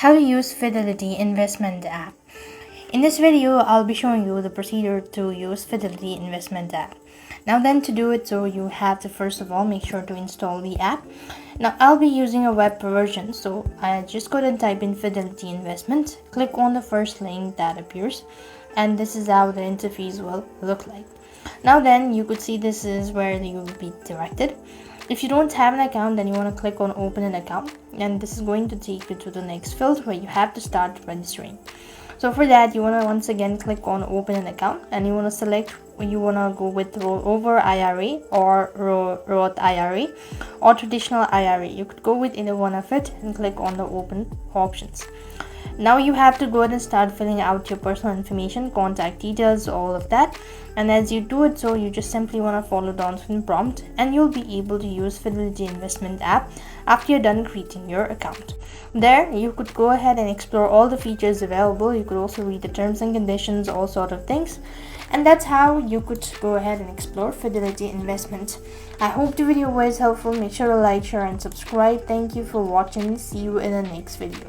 How to use Fidelity Investment App. In this video, I'll be showing you the procedure to use Fidelity Investment App. Now then, to do it, so you have to first of all make sure to install the app. Now I'll be using a web version, so I just go and type in Fidelity Investment, click on the first link that appears, and this is how the interface will look like. Now then, you could see this is where you will be directed. If you don't have an account, then you want to click on open an account, and this is going to take you to the next field where you have to start registering. So for that, you want to once again click on open an account, and you want to select you want to go with rollover IRA or Roth IRA or traditional IRA. You could go with either one of it and click on the open options. Now you have to go ahead and start filling out your personal information, contact details, all of that. And as you do it, so you just simply want to follow the on-screen prompt, and you'll be able to use Fidelity Investment App after you're done creating your account. There, you could go ahead and explore all the features available. You could also read the terms and conditions, all sort of things. And that's how you could go ahead and explore Fidelity Investment. I hope the video was helpful. Make sure to like, share, and subscribe. Thank you for watching. See you in the next video.